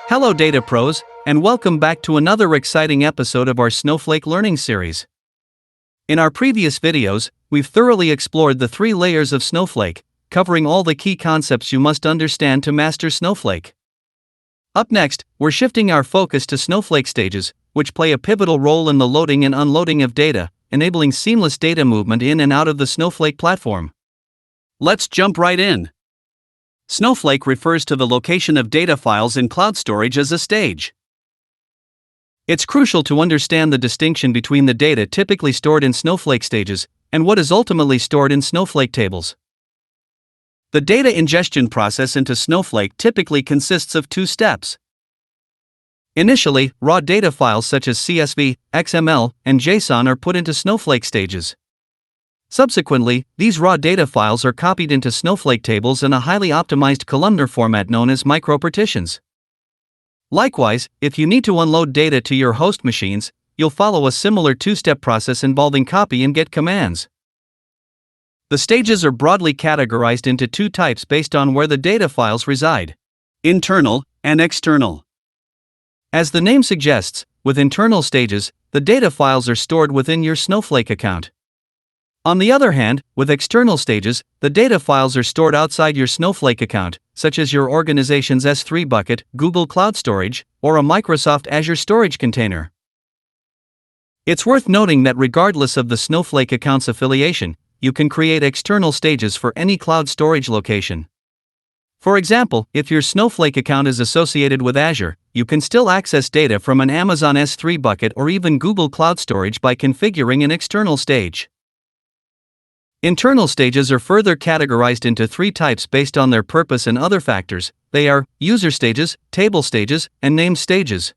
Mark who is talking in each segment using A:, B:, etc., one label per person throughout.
A: Hello Data Pros, and welcome back to another exciting episode of our Snowflake learning series. In our previous videos, we've thoroughly explored the 3 layers of Snowflake, covering all the key concepts you must understand to master Snowflake. Up next, we're shifting our focus to Snowflake stages, which play a pivotal role in the loading and unloading of data, enabling seamless data movement in and out of the Snowflake platform. Let's jump right in. Snowflake refers to the location of data files in cloud storage as a stage. It's crucial to understand the distinction between the data typically stored in Snowflake stages and what is ultimately stored in Snowflake tables. The data ingestion process into Snowflake typically consists of 2 steps. Initially, raw data files such as CSV, XML, and JSON are put into Snowflake stages. Subsequently, these raw data files are copied into Snowflake tables in a highly optimized columnar format known as micropartitions. Likewise, if you need to unload data to your host machines, you'll follow a similar 2-step process involving copy and get commands. The stages are broadly categorized into 2 types based on where the data files reside: internal and external. As the name suggests, with internal stages, the data files are stored within your Snowflake account. On the other hand, with external stages, the data files are stored outside your Snowflake account, such as your organization's S3 bucket, Google Cloud Storage, or a Microsoft Azure storage container. It's worth noting that regardless of the Snowflake account's affiliation, you can create external stages for any cloud storage location. For example, if your Snowflake account is associated with Azure, you can still access data from an Amazon S3 bucket or even Google Cloud Storage by configuring an external stage. Internal stages are further categorized into 3 types based on their purpose and other factors. They are user stages, table stages, and named stages.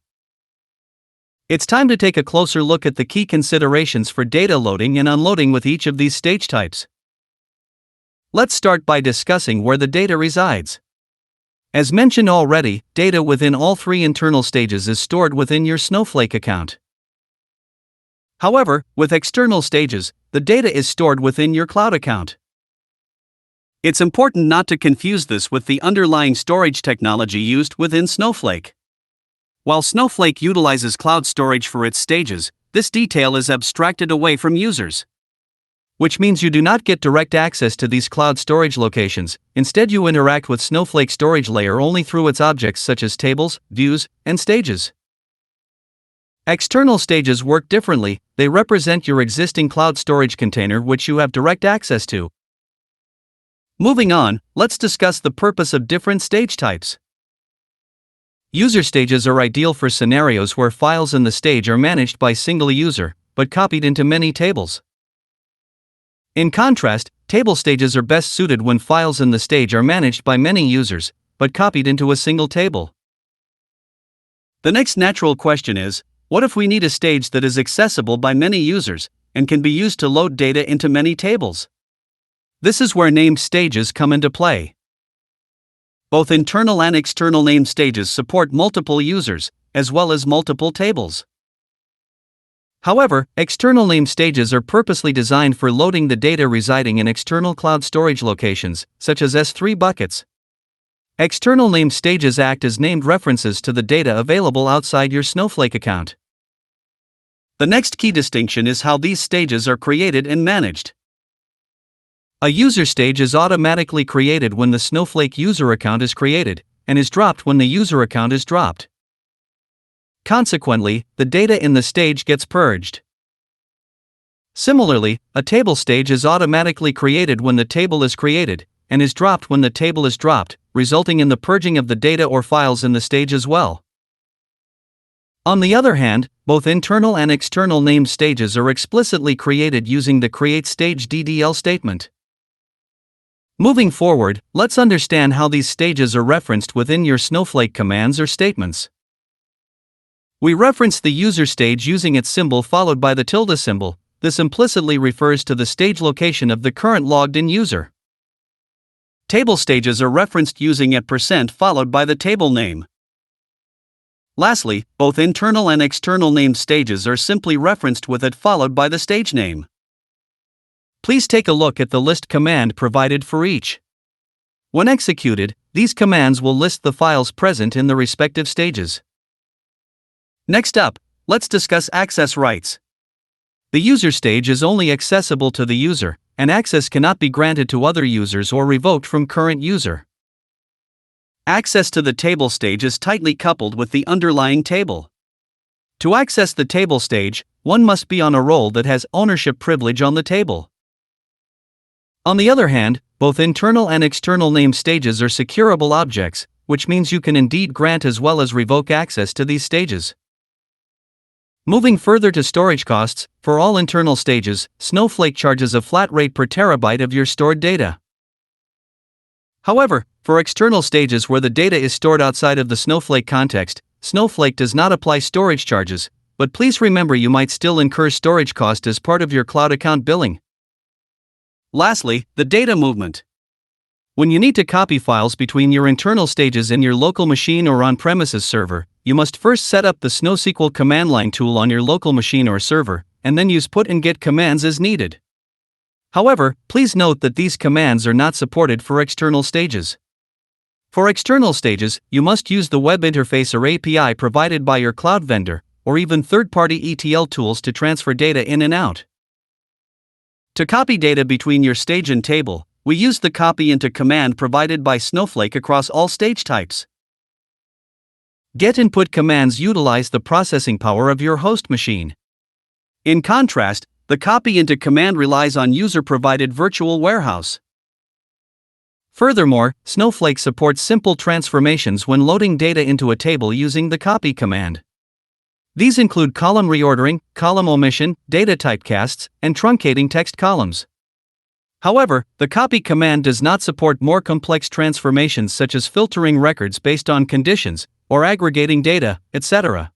A: It's time to take a closer look at the key considerations for data loading and unloading with each of these stage types. Let's start by discussing where the data resides. As mentioned already, data within all 3 internal stages is stored within your Snowflake account. However, with external stages, the data is stored within your cloud account. It's important not to confuse this with the underlying storage technology used within Snowflake. While Snowflake utilizes cloud storage for its stages, this detail is abstracted away from users. Which means you do not get direct access to these cloud storage locations. Instead, you interact with Snowflake storage layer only through its objects such as tables, views, and stages. External stages work differently. They represent your existing cloud storage container which you have direct access to. Moving on, let's discuss the purpose of different stage types. User stages are ideal for scenarios where files in the stage are managed by a single user, but copied into many tables. In contrast, table stages are best suited when files in the stage are managed by many users, but copied into a single table. The next natural question is, what if we need a stage that is accessible by many users, and can be used to load data into many tables? This is where named stages come into play. Both internal and external named stages support multiple users, as well as multiple tables. However, external named stages are purposely designed for loading the data residing in external cloud storage locations, such as S3 buckets. External named stages act as named references to the data available outside your Snowflake account. The next key distinction is how these stages are created and managed. A user stage is automatically created when the Snowflake user account is created, and is dropped when the user account is dropped. Consequently, the data in the stage gets purged. Similarly, a table stage is automatically created when the table is created, and is dropped when the table is dropped, resulting in the purging of the data or files in the stage as well. On the other hand, both internal and external named stages are explicitly created using the createStage DDL statement. Moving forward, let's understand how these stages are referenced within your Snowflake commands or statements. We reference the user stage using its symbol followed by the tilde symbol. This implicitly refers to the stage location of the current logged-in user. Table stages are referenced using @ followed by the table name. Lastly, both internal and external named stages are simply referenced with @ followed by the stage name. Please take a look at the list command provided for each. When executed, these commands will list the files present in the respective stages. Next up, let's discuss access rights. The user stage is only accessible to the user, and access cannot be granted to other users or revoked from current user. Access to the table stage is tightly coupled with the underlying table. To access the table stage, one must be on a role that has ownership privilege on the table. On the other hand, both internal and external name stages are securable objects, which means you can indeed grant as well as revoke access to these stages. Moving further to storage costs, for all internal stages, Snowflake charges a flat rate per terabyte of your stored data. However, for external stages where the data is stored outside of the Snowflake context, Snowflake does not apply storage charges, but please remember you might still incur storage cost as part of your cloud account billing. Lastly, the data movement. When you need to copy files between your internal stages in your local machine or on-premises server, you must first set up the SnowSQL command line tool on your local machine or server, and then use put and get commands as needed. However, please note that these commands are not supported for external stages. For external stages, you must use the web interface or API provided by your cloud vendor, or even third-party ETL tools to transfer data in and out. To copy data between your stage and table, we use the copy into command provided by Snowflake across all stage types. Get and put commands utilize the processing power of your host machine. In contrast, the copy into command relies on user-provided virtual warehouse. Furthermore, Snowflake supports simple transformations when loading data into a table using the copy command. These include column reordering, column omission, data typecasts, and truncating text columns. However, the copy command does not support more complex transformations such as filtering records based on conditions, or aggregating data, etc.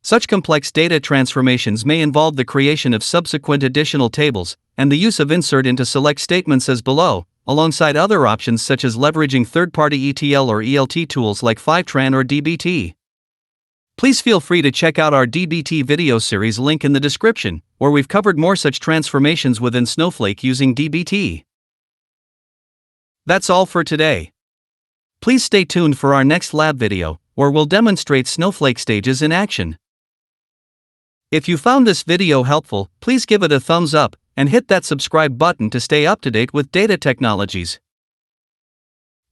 A: Such complex data transformations may involve the creation of subsequent additional tables, and the use of insert into select statements as below, alongside other options such as leveraging third-party ETL or ELT tools like Fivetran or dbt. Please feel free to check out our dbt video series link in the description, where we've covered more such transformations within Snowflake using dbt. That's all for today. Please stay tuned for our next lab video, where we'll demonstrate Snowflake stages in action. If you found this video helpful, please give it a thumbs up, and hit that subscribe button to stay up to date with data technologies.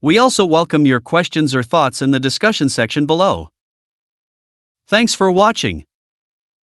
A: We also welcome your questions or thoughts in the discussion section below. Thanks for watching.